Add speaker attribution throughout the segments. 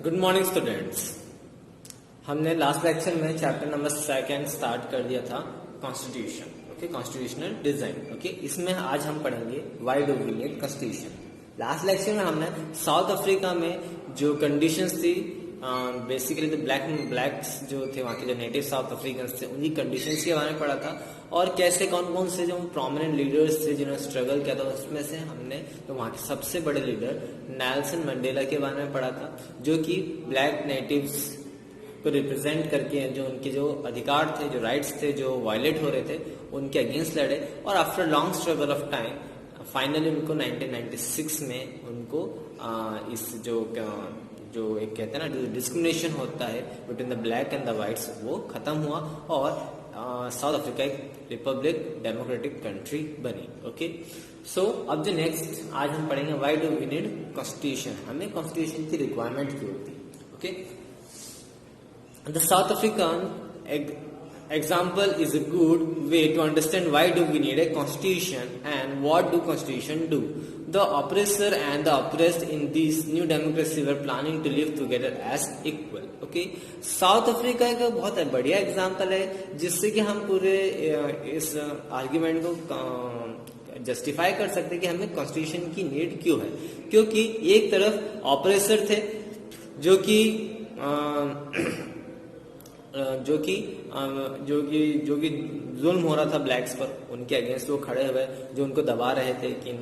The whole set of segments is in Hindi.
Speaker 1: Good morning students. हमने लास्ट लेक्चर में चैप्टर नंबर 2 स्टार्ट कर दिया था constitution, okay, constitutional design, okay. इसमें आज हम पढ़ेंगे why do we need constitution. Last lecture में हमने साउथ अफ्रीका में जो कंडीशंस थी, बेसिकली द ब्लैक्स जो थे, वहाँ के जो नेटिव साउथ अफ्रीकन थे, उनकी कंडीशंस के बारे में पढ़ा था और कैसे कौन कौन से जो प्रोमिनेंट लीडर्स थे जिन्होंने स्ट्रगल किया था। उसमें से हमने तो वहाँ के सबसे बड़े लीडर नेल्सन मंडेला के बारे में पढ़ा था, जो कि ब्लैक नेटिव्स को रिप्रेजेंट करके जो उनके जो अधिकार थे, जो राइट्स थे, जो वायलेट हो रहे थे, उनके अगेंस्ट लड़े। और after long struggle of time finally उनको 1996 में उनको इस जो एक कहते हैं ना, जो डिस्क्रिमिनेशन होता है between the black and the whites, वो खत्म हुआ और साउथ अफ्रीका एक रिपब्लिक डेमोक्रेटिक कंट्री बनी, ओके। सो अब जो नेक्स्ट आज हम पढ़ेंगे why do we need constitution, हमें कॉन्स्टिट्यूशन की रिक्वायरमेंट क्यों होती है, okay. The South African example is a good way to understand why do we need a constitution and what do constitution do. The oppressor and the oppressed in this new democracy were planning to live together as equal. Okay, south Africa का बहुत बढ़िया एग्जाम्पल है जिससे कि हम पूरे इस आर्ग्यूमेंट को जस्टिफाई कर सकते हैं कि हमें कॉन्स्टिट्यूशन की नीड क्यों है। क्योंकि एक तरफ ऑपरेसर थे जो कि जुल्म हो रहा था ब्लैक्स पर, उनके अगेंस्ट वो खड़े हुए जो उनको दबा रहे थे कि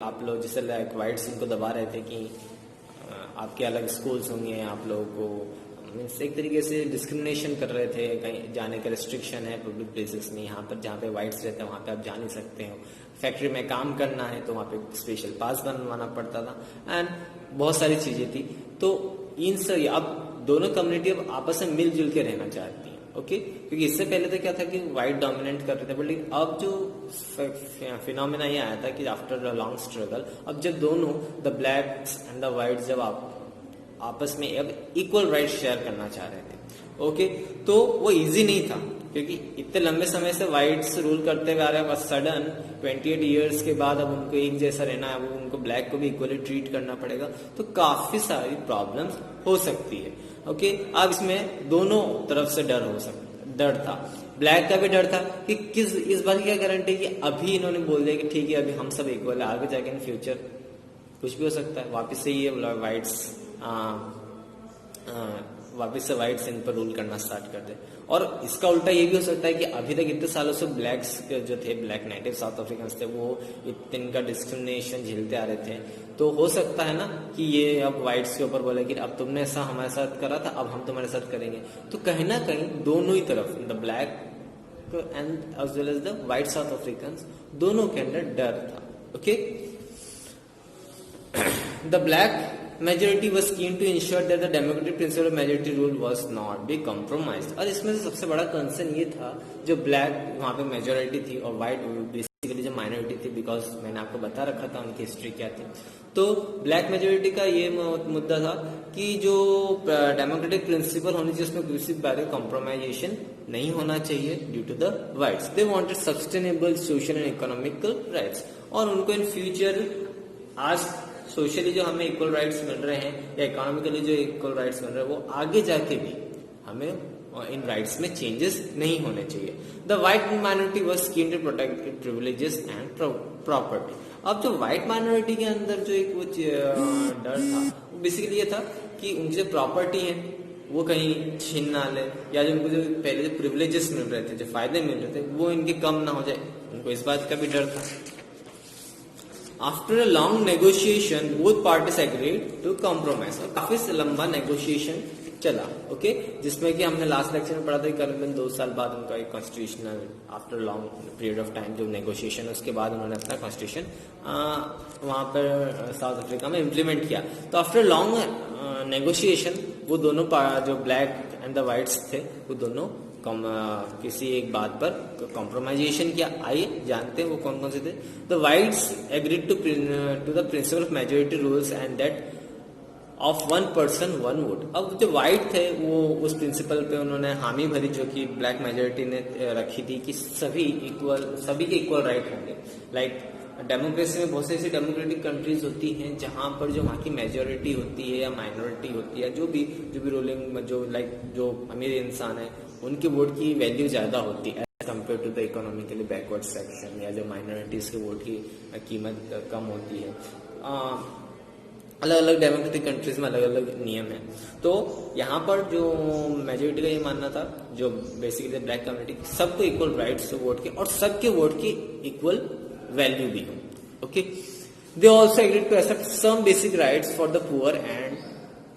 Speaker 1: आप लोग जैसे लाइक वाइट्स उनको दबा रहे थे कि आपके अलग स्कूल्स होंगे, आप लोगों को मीन्स एक तरीके से डिस्क्रिमिनेशन कर रहे थे, कहीं जाने का रिस्ट्रिक्शन है पब्लिक प्लेसेस में, यहाँ पर जहाँ पे वाइट्स रहते हैं वहाँ पे आप जा नहीं सकते हो, फैक्ट्री में काम करना है तो वहाँ पे स्पेशल पास बनवाना पड़ता था एंड बहुत सारी चीजें थी। तो इन सब अब दोनों कम्युनिटी अब आपस में मिलजुल के रहना चाहती हैं, ओके। क्योंकि इससे पहले तो क्या था कि व्हाइट डोमिनेट कर रहे थे, बट अब जो फिनोमेना ये आया था कि आफ्टर अ लॉन्ग स्ट्रगल अब जब दोनों the blacks and the whites जब आपस में अब इक्वल राइट शेयर करना चाह रहे थे, ओके। तो वो इजी नहीं था क्योंकि इतने लंबे समय से व्हाइट्स रूल करते हुए आ रहे हैं, बस सडन 28 इयर्स के बाद अब उनको एक जैसा रहना है, वो उनको ब्लैक को भी इक्वली ट्रीट करना पड़ेगा, तो काफी सारी प्रॉब्लम्स हो सकती है, ओके। अब इसमें दोनों तरफ से डर था, ब्लैक का भी डर था कि इस बात की क्या गारंटी कि अभी इन्होंने बोल दिया कि ठीक है अभी हम सब इक्वल है, आगे जाके इन फ्यूचर कुछ भी हो सकता है, वापस से ये वापस से व्हाइट्स इन पर रूल करना स्टार्ट कर दे। और इसका उल्टा ये भी हो सकता है कि अभी तक इतने सालों से ब्लैक्स जो थे, ब्लैक नेटिव साउथ अफ्रीकन थे, वो इनका डिस्क्रिमिनेशन झेलते आ रहे थे, तो हो सकता है ना कि ये अब व्हाइट्स के ऊपर बोले कि अब तुमने ऐसा हमारे साथ करा था, अब हम तुम्हारे साथ करेंगे। तो कहीं ना कहीं दोनों ही तरफ, the black and as well as the white South African, दोनों के अंदर डर था, okay. The black majority was keen to ensure that the democratic principle of majority rule was not be compromised। और इसमें से सबसे बड़ा कंसर्न ये था, जो ब्लैक वहाँ पे मेजोरिटी थी और व्हाइट बेसिकली जो माइनॉरिटी थी, बिकॉज मैंने आपको बता रखा था उनकी हिस्ट्री क्या थी। तो ब्लैक मेजोरिटी का ये मुद्दा था कि जो डेमोक्रेटिक प्रिंसिपल होनी चाहिए उसमें किसी बारे कॉम्प्रोमाइजेशन नहीं होना चाहिए due to the whites. They wanted sustainable social and economical rights, और उनको इन फ्यूचर आज सोशली जो हमें इक्वल राइट्स मिल रहे हैं या इकोनॉमिकली जो इक्वल राइट्स मिल रहे हैं, वो आगे जाके भी हमें इन राइट्स में चेंजेस नहीं होने चाहिए। The white minority was keen to protect it privileges and property. अब जो व्हाइट माइनॉरिटी के अंदर जो एक वो डर था, वो बेसिकली ये था कि उनकी जो प्रॉपर्टी है वो कहीं छीन ना ले, या जो उनको जो पहले जो प्रिविलेजेस मिल रहे थे, जो फायदे मिल रहे थे, वो इनके कम ना हो जाए, उनको इस बात का भी डर था। After a long negotiation, both parties agreed to compromise। और काफी लंबा नेगोशिएशन चला, ओके, जिसमें कि हमने लास्ट लेक्चर में पढ़ा था कि करीबन 2 साल बाद उनका एक constitutional, after long period of time जो नेगोशिएशन, उसके बाद उन्होंने अपना कॉन्स्टिट्यूशन वहां पर साउथ अफ्रीका में इम्प्लीमेंट किया। तो आफ्टर लॉन्ग नेगोशिएशन वो दोनों जो ब्लैक एंड द व्हाइट्स थे, वो दोनों किसी एक बात पर कॉम्प्रोमाइजेशन किया। आइए जानते हैं वो कौन कौन से थे। The whites agreed to the principle of majority rules and that of 1 person 1 vote. अब जो व्हाइट थे वो उस प्रिंसिपल पे उन्होंने हामी भरी जो कि ब्लैक मेजोरिटी ने रखी थी कि सभी के इक्वल राइट होंगे, लाइक डेमोक्रेसी में बहुत सी ऐसी डेमोक्रेटिक कंट्रीज होती हैं जहां पर जो वहाँ की मेजोरिटी होती है या माइनॉरिटी होती है, जो भी रूलिंग जो अमीर इंसान है, उनके वोट की वैल्यू ज्यादा होती है as compare to the economically backward section, या जो माइनॉरिटीज के वोट की कीमत कम होती है। अलग अलग डेमोक्रेटिक कंट्रीज में अलग अलग नियम है। तो यहाँ पर जो मेजोरिटी का ये मानना था, जो बेसिकली ब्लैक कम्युनिटी, सबको इक्वल राइट्स टू वोट के और सबके वोट की इक्वल वैल्यू भी हो। Okay, they also agreed to accept some basic rights for the poor and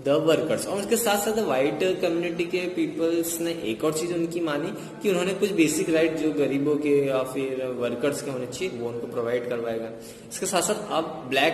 Speaker 1: the workers. और उसके साथ साथ व्हाइट कम्युनिटी के पीपल्स ने एक और चीज उनकी मानी कि उन्होंने कुछ बेसिक राइट जो गरीबों के या फिर वर्कर्स के होने चाहिए वो उनको प्रोवाइड करवाएगा। इसके साथ साथ अब ब्लैक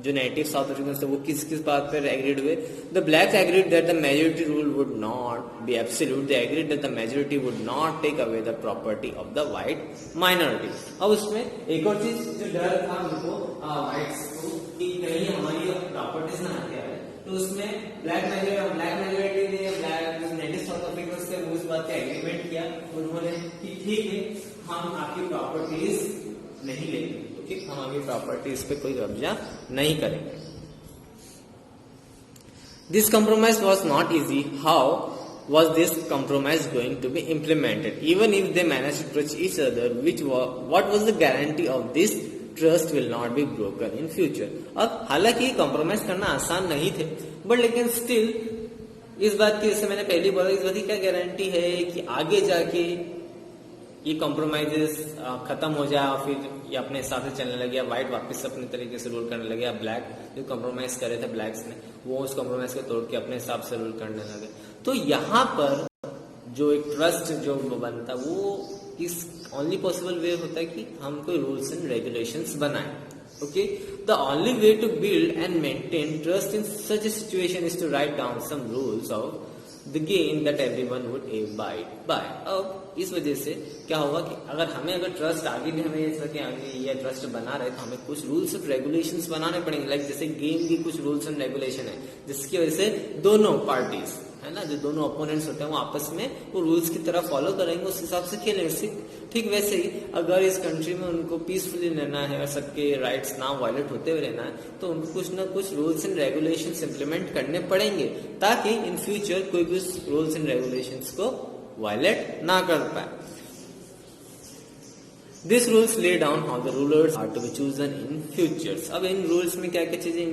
Speaker 1: जो नेटिव साउथ अफ्रीकन थे वो किस किस बात पर एग्रीड हुए? The blacks agreed that the majority rule would not be absolute, they agreed that the majority would not take away the property of the white minority. अब उसमें एक और चीज जो डर था उनको व्हाइट्स को कि कहीं हमारी प्रॉपर्टीज ना हत्या है, तो उसमें ब्लैक मेजोरिटी ने ब्लैक नेटिव साउथ अफ्रीकन से उस बात का एग्रीमेंट किया। उन्होंने कि ठीक है, हम आपकी प्रॉपर्टीज नहीं लेंगे, हम आगे प्रॉपर्टीज पे कोई कब्जा नहीं करेंगे। This compromise was not easy. How was this compromise going to be implemented? Even if they managed to trust each other, what was the guarantee of this trust will not be broken in future? अब हालांकि compromise करना आसान नहीं थे, बट लेकिन स्टिल इस बात की, जैसे मैंने पहले बोला, इस बात की क्या गारंटी है कि आगे जाके ये कॉम्प्रोमाइजेस खत्म हो जाए और फिर ये अपने हिसाब से चलने लगे, व्हाइट वापस अपने तरीके से रूल करने लगे, ब्लैक जो कॉम्प्रोमाइज करे थे ब्लैक्स ने वो उस कॉम्प्रोमाइज को तोड़ के अपने हिसाब से रूल करने लगे। तो यहाँ पर जो एक ट्रस्ट जो बनता वो इस ओनली पॉसिबल वे होता है कि हम कोई रूल्स एंड रेगुलेशंस बनाएं। Okay, the only way to build and maintain trust in such a situation is to write down some rules of the game that everyone would abide by. अब इस वजह से क्या होगा कि अगर ट्रस्ट आगे भी हमें ये ट्रस्ट बना रहे तो हमें कुछ रूल्स एंड रेगुलेशंस बनाने पड़ेंगे। लाइक जैसे गेम की कुछ रूल्स एंड रेगुलेशन है जिसकी वजह से दोनों पार्टीज है ना, जो दोनों अपोनेंट्स होते हैं वो आपस में वो रूल्स की तरह फॉलो करेंगे, उस हिसाब से खेलेंगे। ठीक वैसे ही अगर इस कंट्री में उनको पीसफुली रहना है और सबके राइट्स ना वायलेट होते हुए रहना है तो उनको कुछ ना कुछ रूल्स एंड रेगुलेशंस इंप्लीमेंट करने पड़ेंगे ताकि इन फ्यूचर कोई भी रूल्स एंड रेगुलेशंस को वायलेट ना कर पाए। This rules lay down how the rulers are to be chosen in futures. अब इन रूल्स में क्या क्या चीजें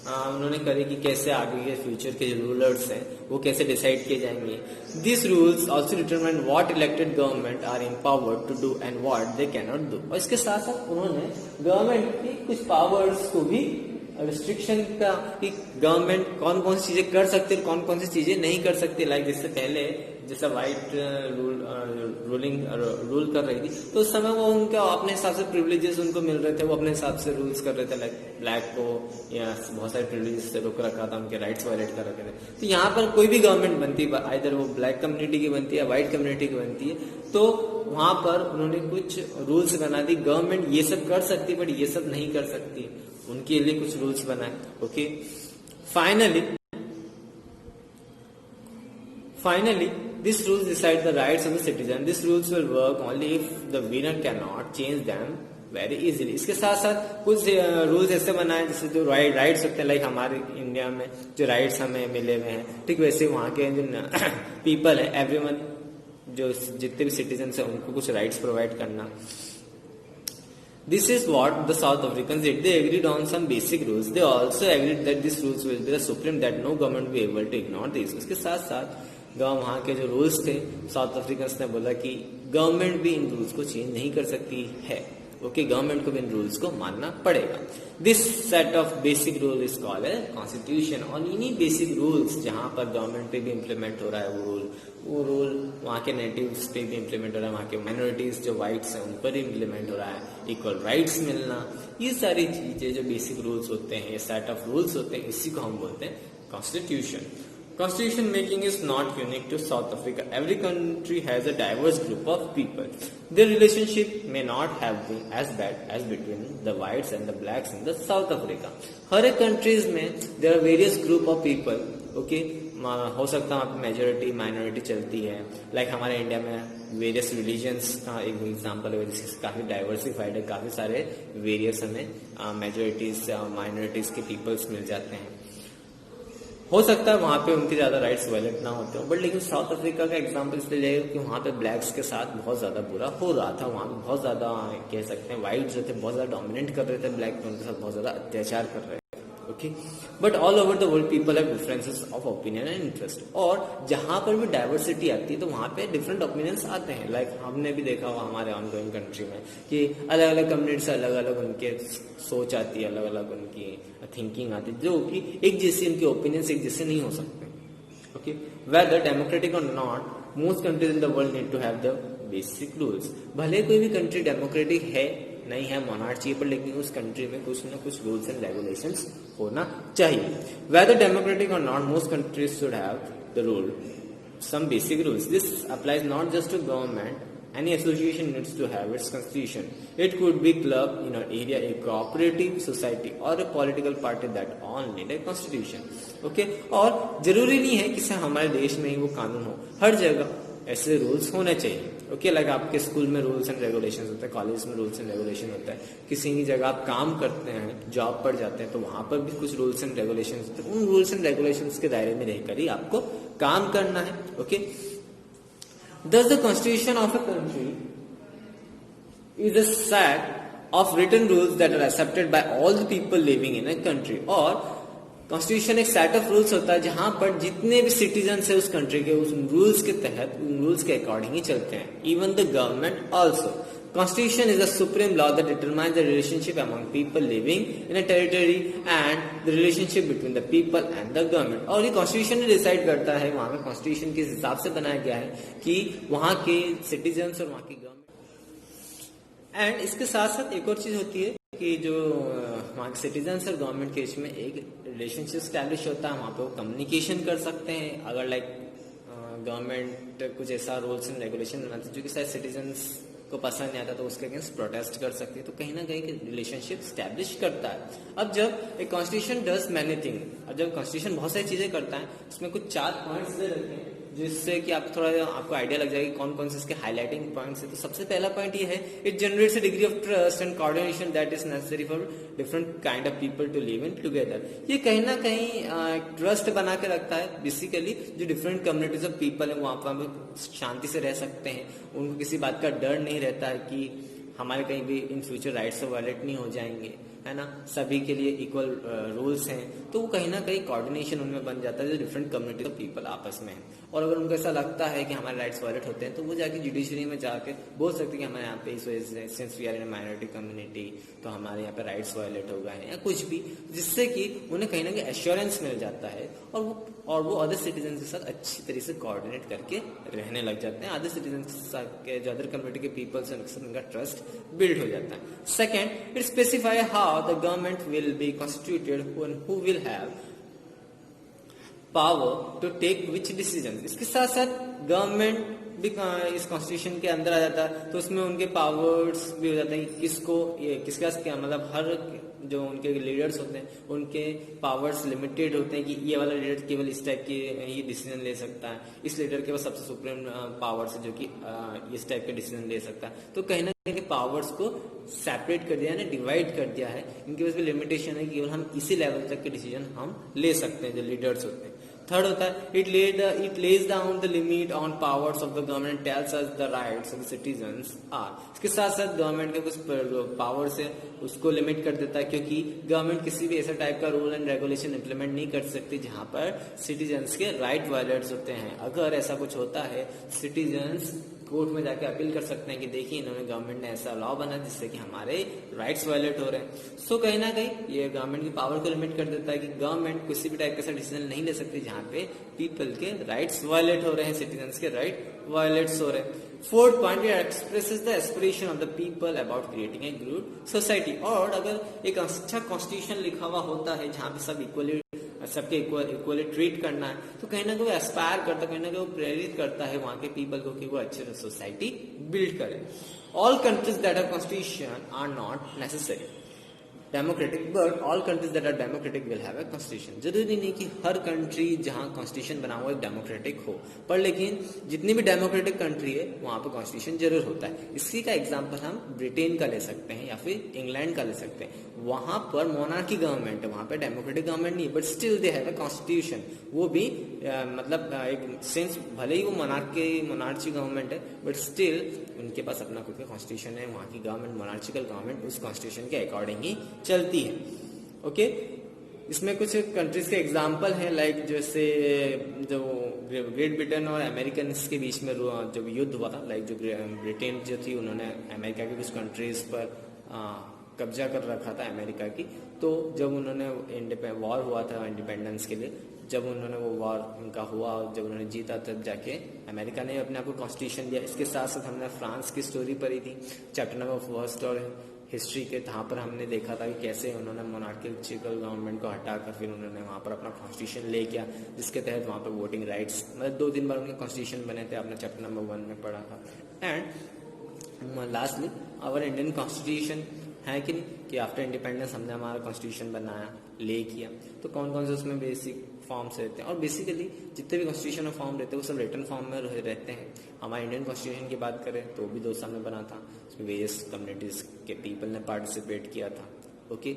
Speaker 1: उन्होंने करे कि कैसे आगे के फ्यूचर के जो रूलर्स हैं वो कैसे डिसाइड किए जाएंगे। This rules also determine what elected government are empowered to do and what they can not do. और इसके साथ साथ उन्होंने गवर्नमेंट की कुछ पावर्स को भी रिस्ट्रिक्शन का कि गवर्नमेंट कौन कौन सी चीजें कर सकती है, कौन कौन सी चीजें नहीं कर सकती। लाइक जिससे पहले जैसा व्हाइट रूल कर रही थी तो उस समय वो उनका अपने हिसाब से प्रिविलेजेस उनको मिल रहे थे, वो अपने हिसाब से रूल्स कर रहे थे। लाइक ब्लैक को या बहुत सारे प्रिविलेजेस से रोक रखा था, उनके राइट्स वायलेट कर रखे थे। तो यहाँ पर कोई भी गवर्नमेंट बनती है, आइदर वो ब्लैक कम्युनिटी की बनती है या व्हाइट कम्युनिटी की बनती है, तो वहां पर उन्होंने कुछ रूल्स बना दी। गवर्नमेंट ये सब कर सकती बट ये सब नहीं कर सकती, उनके लिए कुछ रूल्स बनाए। Okay, Finally, these rules decide the rights of the citizen. These rules will work only if the winner cannot change them very easily. इसके साथ साथ कुछ रूल्स ऐसे बनाए जैसे जो राइट्स होते हैं, लाइक हमारे इंडिया में जो राइट्स हमें मिले हुए हैं, ठीक वैसे वहाँ के जो पीपल है, एवरीवन जो जितने भी सिटीजन है उनको कुछ राइट्स प्रोवाइड करना। This is what the South Africans did. They agreed on some basic rules. They also agreed that these rules will be the supreme, that no government will be able to ignore these. उसके साथ साथ वहाँ के जो रूल्स थे, साउथ अफ्रीकन्स ने बोला कि गवर्नमेंट भी इन रूल्स को चेंज नहीं कर सकती है। ओके, गवर्नमेंट को भी इन रूल्स को मानना पड़ेगा। This set of basic rule is called a constitution. और इन्हीं बेसिक रूल्स जहाँ पर गवर्नमेंट पे भी इम्प्लीमेंट हो रहा है वो रूल वहाँ के नेटिव्स पे भी इम्प्लीमेंट हो रहा है, वहाँ के माइनॉरिटीज जो व्हाइट्स हैं उन पर इम्प्लीमेंट हो रहा है, इक्वल राइट्स मिलना, ये सारी चीजें जो बेसिक रूल्स होते हैं, ये सेट ऑफ रूल्स होते हैं, इसी को हम बोलते हैं constitution. Constitution making is not unique to South Africa. Every country has a diverse group of people. Their relationship may not have been as bad as between the whites and the blacks in the South Africa. हर एक countries में there are various group of people okay. हो सकता है वहाँ पे मेजोरिटी माइनॉरिटी चलती है, लाइक हमारे इंडिया में वेरियस रिलीजन्स का एक एग्जाम्पल है, जिससे काफ़ी डाइवर्सिफाइड है, काफ़ी सारे वेरियस हमें मेजोरिटीज माइनॉरिटीज के पीपल्स मिल जाते हैं। हो सकता है वहाँ पे उनके ज़्यादा राइट्स वायलेट ना होते हो, बट लेकिन साउथ अफ्रीका का एग्जाम्पल इसलिए लेगा कि वहाँ पे ब्लैक्स के साथ बहुत ज़्यादा बुरा हो रहा था। वहाँ पे बहुत ज़्यादा कह सकते हैं वाइट जो थे बहुत ज़्यादा डोमिनेट कर रहे थे ब्लैक पे, उनके साथ बहुत ज़्यादा अत्याचार कर रहे थे। Okay, but all over the world people have differences of opinion and interest. और जहाँ पर भी डाइवर्सिटी आती है तो वहाँ पे डिफरेंट ओपिनियंस आते हैं। लाइक हमने भी देखा हुआ हमारे ऑनगोइंग कंट्री में कि अलग अलग कम्युनिटी से अलग अलग उनके सोच आती है, अलग अलग उनकी थिंकिंग आती है, जो कि एक जैसी उनके ओपिनियंस एक जैसे नहीं हो सकते। ओके, वेदर डेमोक्रेटिक और not, most countries in the world need to have the basic rules. भले कोई भी कंट्री डेमोक्रेटिक है नहीं है, मोनार्ची पर, लेकिन उस कंट्री में कुछ ना कुछ रूल्स एंड रेगुलेशंस होना चाहिए। वेदर डेमोक्रेटिक और not, most countries should have the rule some basic rules. This applies not just to government. Any association needs to have its constitution. It could be club in an area, a cooperative society, or a political party that all need a constitution. Okay? और जरूरी नहीं है कि सिर्फ हमारे देश में ही वो कानून हो, हर जगह ऐसे रूल्स होने चाहिए। ओके, लाइक आपके स्कूल में रूल्स एंड रेगुलेशंस होते हैं, कॉलेज में रूल्स एंड रेगुलेशन होता है, किसी की जगह आप काम करते हैं, जॉब पर जाते हैं तो वहां पर भी कुछ रूल्स एंड रेगुलेशंस होते हैं। उन रूल्स एंड रेगुलेशंस के दायरे में रहकर ही आपको काम करना है। Okay, thus the constitution of a country is a set of written rules that are accepted by all the people living in a country. और कॉन्स्टिट्यूशन एक सेट ऑफ रूल्स होता है जहां पर जितने भी सिटीजन है उस कंट्री के, उस रूल्स के तहत, उन रूल्स के अकॉर्डिंग ही चलते हैं। Even the government also. Constitution is a supreme law that determines the relationship among people living in a territory and the relationship between the people and the government. और ये कॉन्स्टिट्यूशन ही डिसाइड करता है, वहां पे कॉन्स्टिट्यूशन किस हिसाब से बनाया गया है कि वहां के सिटीजन्स और वहां की गवर्नमेंट। एंड इसके साथ साथ एक और चीज होती है कि जो वहाँ के सिटीजन्स और गवर्नमेंट के बीच में एक रिलेशनशिप स्टैब्लिश होता है, वहाँ पे वो कम्युनिकेशन कर सकते हैं। अगर लाइक गवर्नमेंट कुछ ऐसा रूल्स एंड रेगुलेशन बनाती है जो कि शायद सिटीजन्स को पसंद नहीं आता तो उसके अगेंस्ट प्रोटेस्ट कर सकती है, तो कहीं ना कहीं रिलेशनशिप स्टैब्लिश करता है। अब जब एक कॉन्स्टिट्यूशन डज मैनी थिंग, अब जब कॉन्स्टिट्यूशन बहुत सारी चीजें करता है, उसमें कुछ 4 पॉइंट्स दे रखे हैं जिससे कि आप थोड़ा आपको आइडिया लग जाएगा कौन कौन से इसके हाईलाइटिंग पॉइंट्स है। तो सबसे पहला पॉइंट ये है, it generates a degree of trust and coordination that is necessary for different kind of people to live in together. ये कहीं ना कहीं ट्रस्ट बना के रखता है। बेसिकली जो डिफरेंट कम्युनिटीज ऑफ पीपल है वहां पर शांति से रह सकते हैं, उनको किसी बात का डर नहीं रहता है कि हमारे कहीं भी इन फ्यूचर राइट्स वायलेट नहीं हो जाएंगे, है ना। सभी के लिए इक्वल रूल्स हैं, तो वो कहीं ना कहीं कोऑर्डिनेशन उनमें बन जाता है जो डिफरेंट कम्युनिटी ऑफ पीपल आपस में है। और अगर उनको ऐसा लगता है कि हमारे राइट्स वायलेट होते हैं तो वो जाके जुडिशरी में जाके बोल सकते हैं कि हमारे यहाँ पे इस वजह से since we are in minority community तो हमारे यहाँ पे राइट्स वायलेट हो गए हैं या कुछ भी, जिससे कि उन्हें कहीं ना कहीं एश्योरेंस मिल जाता है और वो अदर सिटीजन के साथ अच्छी तरह से कोऑर्डिनेट करके रहने लग जाते हैं। अदर सिटीजन के जो अदर कम्युनिटी के पीपल्स हैं उनके साथ उनका ट्रस्ट बिल्ड हो जाता है। Second, it specify how the government will be constituted and who will have power to take which decisions। इसके साथ साथ गवर्नमेंट भी इस कॉन्स्टिट्यूशन के अंदर आ जाता है, तो उसमें उनके पावर्स भी हो जाते हैं। किसके पास क्या, मतलब हर जो उनके लीडर्स होते हैं उनके पावर्स लिमिटेड होते हैं कि ये वाला लीडर केवल इस टाइप के ये डिसीजन ले सकता है, इस लीडर के पास सबसे सुप्रीम पावर्स है जो कि इस टाइप के डिसीजन ले सकता है। तो कहीं ना कहीं पावर्स को सेपरेट कर दिया है, डिवाइड कर दिया है। इनके पास भी लिमिटेशन है कि केवल हम इसी लेवल तक के डिसीजन हम ले सकते हैं जो लीडर्स होते हैं। थर्ड होता है, it lays down the limit on powers of the government, tells us the rights of the citizens are. इसके साथ साथ गवर्नमेंट के कुछ पावर्स है उसको लिमिट कर देता है, क्योंकि गवर्नमेंट किसी भी ऐसा टाइप का रूल एंड रेगुलेशन इंप्लीमेंट नहीं कर सकती जहां पर सिटीजन्स के राइट वायलेट्स होते हैं। अगर ऐसा कुछ होता है, सिटीजन्स कोर्ट में जाके अपील कर सकते हैं कि देखिए इन्होंने गवर्नमेंट ने ऐसा लॉ बना जिससे कि हमारे राइट्स वायलेट हो रहे हैं। सो कहीं ना कहीं ये गवर्नमेंट की पावर को लिमिट कर देता है कि गवर्नमेंट किसी भी टाइप का डिसीजन नहीं ले सकती जहां पे पीपल के राइट्स वायलेट हो रहे हैं, सिटीजन्स के राइट वायलेट्स हो रहे हैं। Fourth point, expresses the aspiration of the people about creating a good society. और अगर एक अच्छा कॉन्स्टिट्यूशन लिखा हुआ होता है जहां पे सब इक्वली सबके इक्वली ट्रीट करना है, तो कहीं ना कहीं वो एस्पायर करता है, कहीं ना कहीं वो प्रेरित करता है वहां के पीपल को कि वो अच्छे सोसाइटी बिल्ड करें। All countries that have constitution are not necessary. Democratic, but all countries that are democratic will have a constitution. जरूरी नहीं कि हर कंट्री जहां कॉन्स्टिट्यूशन बना हुआ है डेमोक्रेटिक हो, पर लेकिन जितनी भी डेमोक्रेटिक कंट्री है वहां पर कॉन्स्टिट्यूशन जरूर होता है। इसी का एग्जाम्पल हम ब्रिटेन का ले सकते हैं या फिर इंग्लैंड का ले सकते हैं। वहां पर मोनार्की गवर्नमेंट है, वहां पर डेमोक्रेटिक गवर्नमेंट नहीं, but still they have a constitution. वो भी मतलब एक सेंस, भले ही वो मोनार्ची गवर्नमेंट है, बट स्टिल उनके पास अपना खुद का कॉन्स्टिट्यूशन है। वहां की गवर्नमेंट, मोनार्चिकल गवर्नमेंट, उस कॉन्स्टिट्यूशन के अकॉर्डिंग ही चलती है। ओके, इसमें कुछ कंट्रीज के एग्जाम्पल हैं, लाइक जैसे जो ग्रेट ब्रिटेन और अमेरिकन के बीच में जब युद्ध हुआ था, लाइक जो ब्रिटेन जो थी उन्होंने अमेरिका की कुछ कंट्रीज पर कब्जा कर रखा था अमेरिका की। तो जब उन्होंने वॉर हुआ था इंडिपेंडेंस के लिए, जब उन्होंने वो वॉर उनका हुआ, जब उन्होंने जीता, तब जाके अमेरिका ने अपने आप को कॉन्स्टिट्यूशन दिया। इसके साथ साथ हमने फ्रांस की स्टोरी पढ़ी थी चैप्टर नंबर 1 और हिस्ट्री के, जहाँ पर हमने देखा था कि कैसे उन्होंने मोनार्किकल गवर्नमेंट को हटाकर फिर उन्होंने वहाँ पर अपना कॉन्स्टिट्यूशन ले किया, जिसके तहत वहाँ पर वोटिंग राइट्स, मतलब 2-3 बार उनके कॉन्स्टिट्यूशन बने थे, आपने चैप्टर नंबर 1 में पढ़ा था। And lastly our Indian constitution है कि नहीं, कि आफ्टर इंडिपेंडेंस हमने हमारा कॉन्स्टिट्यूशन बनाया, ले किया, तो कौन कौन से उसमें बेसिक फॉर्म्स रहते हैं, और बेसिकली जितने भी कॉन्स्टिट्यूशन फॉर्म रहते हैं वो सब रिटन फॉर्म में रहते हैं। हमारे इंडियन कॉन्स्टिट्यूशन की बात करें तो भी 2 साल में बना था, उसमें वेरियस कम्युनिटीज के पीपल ने पार्टिसिपेट किया था। ओके,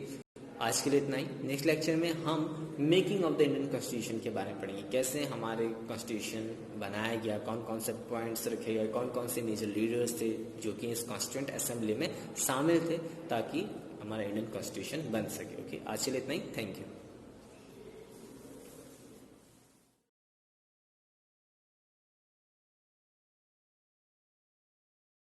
Speaker 1: आज के लिए इतना ही। नेक्स्ट लेक्चर में हम making of the Indian constitution के बारे में पढ़ेंगे, कैसे हमारे कॉन्स्टिट्यूशन बनाया गया, कौन कौन से पॉइंट्स रखे गए, कौन कौन से मेजर लीडर्स थे जो कि इस कॉन्स्टिट्यूंट असेंबली में शामिल थे, ताकि हमारा इंडियन कॉन्स्टिट्यूशन बन सके। ओके, आज के लिए इतना ही। Thank you.